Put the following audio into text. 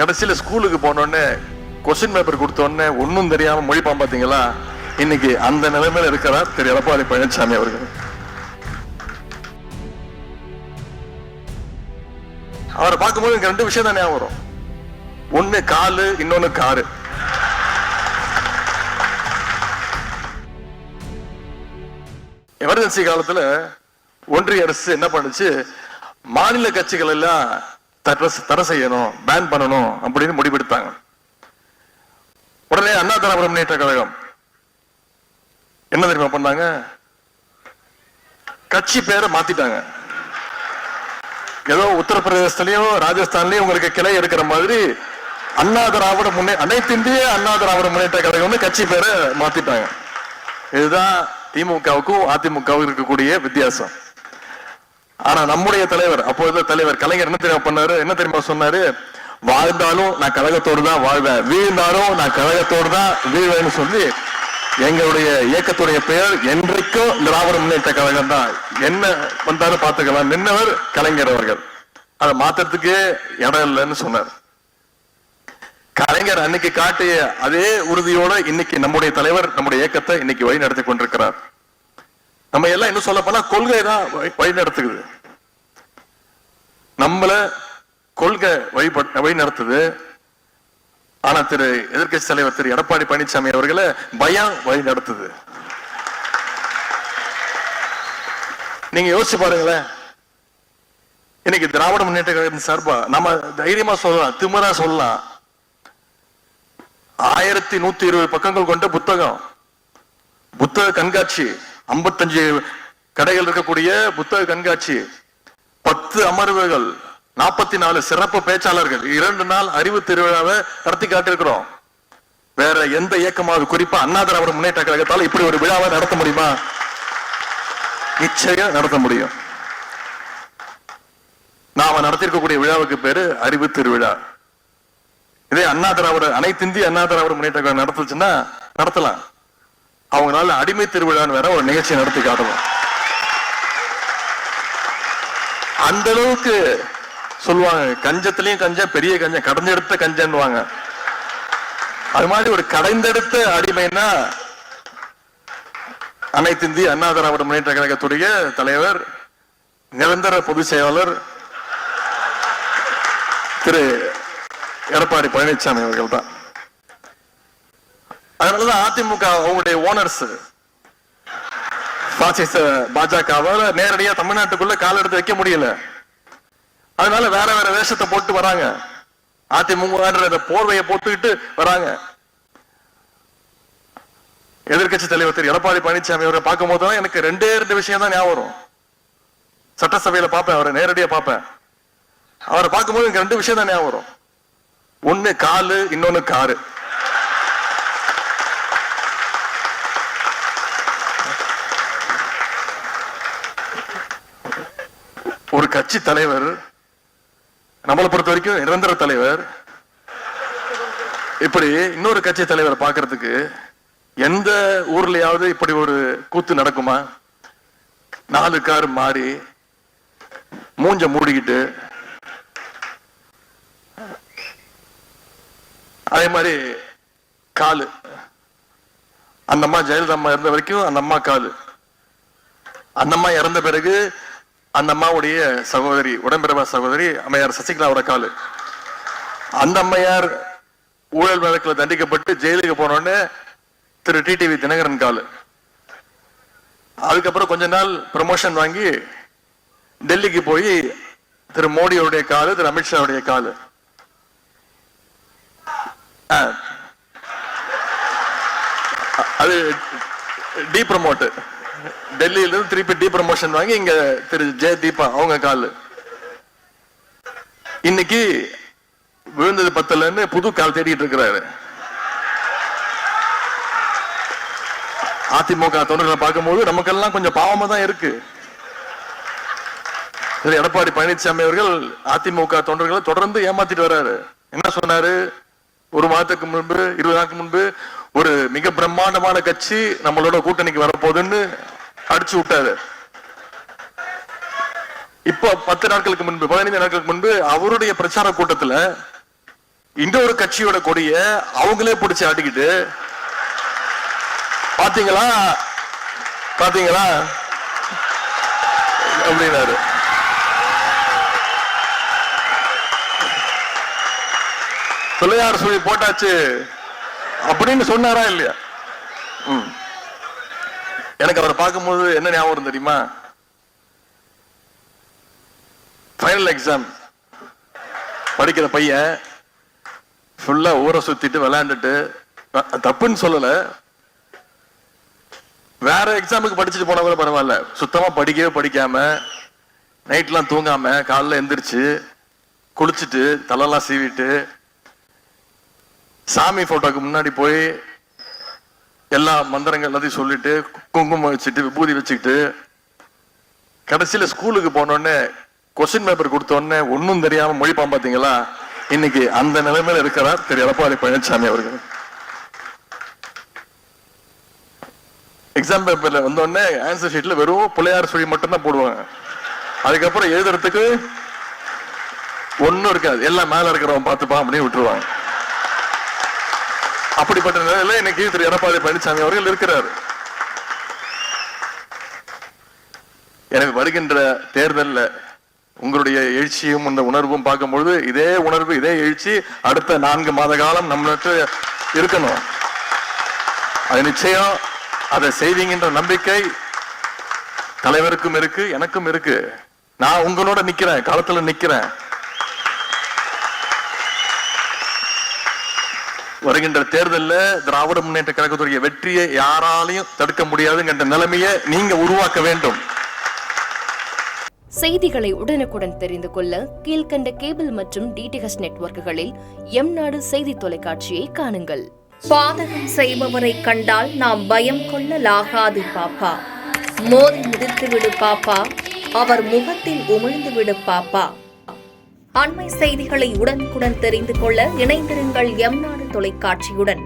கடைசியில ஸ்கூலுக்கு போனோடனே கொஸ்டின் பேப்பர் கொடுத்தோடனே ஒன்னும் தெரியாம மொழிப்பான் பாத்தீங்களா, இன்னைக்கு அந்த நிலைமையில இருக்கிறார் திரு எடப்பாடி பழனிசாமி அவர்கள். அவரை பார்க்கும்போது எனக்கு ரெண்டு விஷயம் தான் ஞாபகம் வரும். ஒண்ணு காலு, இன்னொன்னு காரு. எமர்ஜென்சி காலத்துல ஒன்றிய அரசு என்ன பண்ணுச்சு, மாநில கட்சிகள் எல்லாம் தடை செய்யணும், பேன் பண்ணணும் அப்படின்னு முடிவெடுத்தாங்க. உடனே அண்ணா திராவிட முன்னேற்ற கழகம் என்ன தெரியுமா பண்ணாங்க, கட்சி பேரை மாத்திட்டாங்க. ஏதோ உத்தரப்பிரதேசத்திலயும் ராஜஸ்தான்லயும் உங்களுக்கு கிளை இருக்கிற மாதிரி அண்ணா திராவிட அனைத்து இந்திய அண்ணா திராவிட முன்னேற்ற கழகம் கட்சி பேரை மாத்திட்டாங்க. இதுதான் திமுகவுக்கும் அதிமுகவுக்கும் இருக்கக்கூடிய வித்தியாசம். ஆனா நம்முடைய தலைவர், அப்போது தலைவர் கலைஞர் என்ன தெரியுமா பண்ணாரு, என்ன தெரியுமா சொன்னாரு, வாழ்ந்தாலும் நான் கழகத்தோடு தான் வாழ்வேன், வீழ்ந்தாலும் நான் கழகத்தோடு தான் வீழ்வேன்னு சொல்லி எங்களுடைய இயக்கத்துடைய பெயர் என்றைக்கும் திராவிட முன்னேற்ற கழகம் தான், என்ன வந்தாலும் பார்த்துக்கலாம் நின்னவர் கலைஞர் அவர்கள். அதை மாத்துறதுக்கே இடம் இல்லைன்னு சொன்னார். கலைஞர் அன்னைக்கு காட்டிய அதே உறுதியோட இன்னைக்கு நம்முடைய தலைவர் நம்முடைய இயக்கத்தை இன்னைக்கு வழி நடத்தி கொண்டிருக்கிறார். நம்ம எல்லாம் இன்னும் சொல்ல போனா கொள்கை தான் வழி நடத்துக்குது, நம்மள கொள்கை வழி நடத்துது. ஆனா திரு எதிர்கட்சி தலைவர் திரு எடப்பாடி பழனிசாமி அவர்களை பயம் வழி நடத்துது. நீங்க யோசிச்சு பாருங்களேன், இன்னைக்கு திராவிட முன்னேற்ற கழகத்தின் சார்பா நம்ம தைரியமா சொல்லலாம், திமிரா சொல்லலாம், 1120 பக்கங்கள் கொண்ட புத்தகம், புத்தக கண்காட்சி, 55 கடைகள் இருக்கக்கூடிய புத்தக கண்காட்சி, 10 அமர்வுகள், 44 சிறப்பு பேச்சாளர்கள், 2 நாள் அறிவு திருவிழாவை நடத்தி காட்டிருக்கிறோம். வேற எந்த இயக்கமாவது, குறிப்பா அண்ணா திராவிட முன்னேற்ற கழகத்தால் இப்படி ஒரு விழாவை நடத்த முடியுமா? நிச்சயம் நடத்த முடியும். நாம நடத்திருக்கக்கூடிய விழாவுக்கு பேரு அறிவு திருவிழா. இதே அண்ணா திராவிட அனைத்து இந்திய அண்ணா திராவிட முன்னேற்ற கழகம் நடத்துச்சுன்னா நடத்தலாம். அவங்களால அடிமை திருவிழான்னு வேற ஒரு நிகழ்ச்சி நடத்தி காட்டலாம். அந்த அளவுக்கு சொல்லுவாங்க, கஞ்சத்திலையும் கஞ்சம், பெரிய கஞ்சம், கடைஞ்செடுத்த கஞ்சன்னுவாங்க. அது மாதிரி ஒரு கடைந்தெடுத்த அடிமைன்னா அனைத்து இந்திய அண்ணா திராவிட முன்னேற்ற கழகத்துடைய தலைவர், நிரந்தர பொதுச் செயலாளர் திரு எடப்பாடி பழனிசாமி அவர்கள் தான். அதனாலதான் அதிமுக அவங்களுடைய ஓனர்ஸ் பாசிச பாஜகவால நேரடியா தமிழ்நாட்டுக்குள்ள கால் எடுத்து வைக்க முடியல. அதனால வேற வேற வேஷத்தை போட்டு வராங்க, அதிமுக போர்வையை போட்டுக்கிட்டு வராங்க. எதிர்கட்சி தலைவர் திரு எடப்பாடி பழனிசாமி அவரை பார்க்கும் போதுதான் எனக்கு ரெண்டு விஷயம் தான் ஞாபகம் வரும். சட்டசபையில பார்ப்பேன், அவரை நேரடியா பார்ப்பேன். அவரை பார்க்கும்போது எனக்கு 2 விஷயம் தான் ஞாபகம் வரும். ஒண்ணு காலு, இன்னொன்னு காரு. ஒரு கட்சி தலைவர், நம்மளை பொறுத்த வரைக்கும் நிரந்தர தலைவர், இப்படி இன்னொரு கட்சி தலைவர் பார்க்கறதுக்கு எந்த ஊர்லயாவது இப்படி ஒரு கூத்து நடக்குமா? 4 கார் மாறி மூஞ்ச மூடிக்கிட்டு, அதே மாதிரி காலு, அந்த அம்மா ஜெயலலிதா அம்மா இருந்த வரைக்கும் அந்த அம்மா காலு, அந்த அம்மா இறந்த பிறகு அந்த அம்மாவுடைய சகோதரி, உடன்பிறவா சகோதரி அம்மையார் சசிகலாவோட காலு, அந்த அம்மையார் ஊழல் வழக்கில் தண்டிக்கப்பட்டு ஜெயிலுக்கு போனோடனே திரு டிடிவி தினகரன் காலு, அதுக்கப்புறம் கொஞ்ச நாள் ப்ரமோஷன் வாங்கி டெல்லிக்கு போய் திரு மோடியோடைய காலு, திரு அமித்ஷாவுடைய காலு. அது டி ப்ரமோட், டெல்லியில இருந்து திருப்பி டி ப்ரமோஷன் வாங்கி இங்க திரு ஜெய தீபா அவங்க காலு. இன்னைக்கு விழுந்தது 10லன்னு புது கால் தேடிட்டு இருக்கிறாரு. அதிமுக தொண்டர்களை பார்க்கும்போது நமக்கெல்லாம் கொஞ்சம் பாவமா தான் இருக்கு. எடப்பாடி பழனிசாமி அவர்கள் அதிமுக தொண்டர்களை தொடர்ந்து ஏமாத்திட்டு வர்றாரு. என்ன சொன்னாரு, 1 மாதத்துக்கு முன்பு, 20 நாட்களுக்கு முன்பு ஒரு மிக பிரம்மாண்டமான கட்சி நம்மளோட கூட்டணிக்கு வரப்போகுதுன்னு அடிச்சு விட்டாரு. இப்ப 10 நாட்களுக்கு முன்பு, 15 நாட்களுக்கு முன்பு அவருடைய பிரச்சார கூட்டத்துல இன்னொரு கட்சியோட கொடிய அவங்களே பிடிச்சு ஆட்டிக்கிட்டு பாத்தீங்களா பாத்தீங்களா அப்படின்னாரு. பிள்ளையார் சொல்லி போட்டாச்சு அப்படின்னு சொன்னாரா இல்லையா? எனக்கு அவரை பார்க்கும்போது என்ன ஞாபகம் தெரியுமா? ஃபைனல் எக்ஸாம் படிக்கிற பையன் ஃபுல்லா ஊரை சுத்திட்டு விளையாண்டுட்டு, தப்புன்னு சொல்லல, வேற எக்ஸாமுக்கு படிச்சுட்டு போன கூட பரவாயில்ல, சுத்தமா படிக்கவே படிக்காம நைட்லாம் தூங்காம காலைல எந்திரிச்சு குளிச்சுட்டு தலைலாம் சீவிட்டு சாமி போட்டோக்கு முன்னாடி போய் எல்லா மந்திரங்கள் எல்லாத்தையும் சொல்லிட்டு குங்குமம் வச்சுட்டு விபூதி வச்சுக்கிட்டு கடைசியில ஸ்கூலுக்கு போனோடனே கொஸ்டின் பேப்பர் கொடுத்தோடனே ஒன்னும் தெரியாம மொழிப்பான். பாத்தீங்களா? இன்னைக்கு அந்த நிலைமையில இருக்கிறார் திரு எடப்பாடி பழனிசாமி அவர்கள். எக்ஸாம் பேப்பர்ல வந்தோடனே ஆன்சர் ஷீட்ல வெறும் பிள்ளையார் சொல்லி மட்டும்தான் போடுவாங்க. அதுக்கப்புறம் எழுதுறதுக்கு ஒன்னும் இருக்காது, எல்லாம் மேல இருக்கிறவன் பார்த்துப்பான் அப்படின்னு விட்டுருவாங்க. அப்படிப்பட்ட நிலையில இன்னைக்கு திரு எடப்பாடி பழனிசாமி அவர்கள் இருக்கிறார். எனவே வருகின்ற தேர்தலில் உங்களுடைய எழுச்சியும் இந்த உணர்வும் பார்க்கும்பொழுது இதே உணர்வு இதே எழுச்சி அடுத்த 4 மாத காலம் நம்மளுக்கு இருக்கணும். அது நிச்சயம் அதை செய்வீங்கன்ற நம்பிக்கை தலைவருக்கும் இருக்கு, எனக்கும் இருக்கு. நான் உங்களோட நிக்கிறேன், களத்துல நிக்கிறேன். வருகின்ற தேர்தலில் திராவிட முன்னேற்ற கழகத்துடைய வெற்றியை யாராலையும் தடுக்க முடியாதுங்கிற நிலைமையை நீங்க உருவாக்க வேண்டும். செய்திகளை உடனுக்குடன் தெரிந்து கொள்ள கீழ்கண்ட கேபிள் மற்றும் டிடிஎச் நெட்வொர்க்குகளில் எம்நாடு செய்தி தொலைக்காட்சியை காணுங்கள். பாதகம் செய்பவரை கண்டால் நாம் பயம் கொள்ளலாகாது பாப்பா. மோதி மிதித்து விடு பாப்பா, அவர் முகத்தில் உமிழ்ந்து விடு பாப்பா. அண்மை செய்திகளை உடனுக்குடன் தெரிந்து கொள்ள இணைந்திருங்கள் எம்நாடு தொலைக்காட்சியுடன்.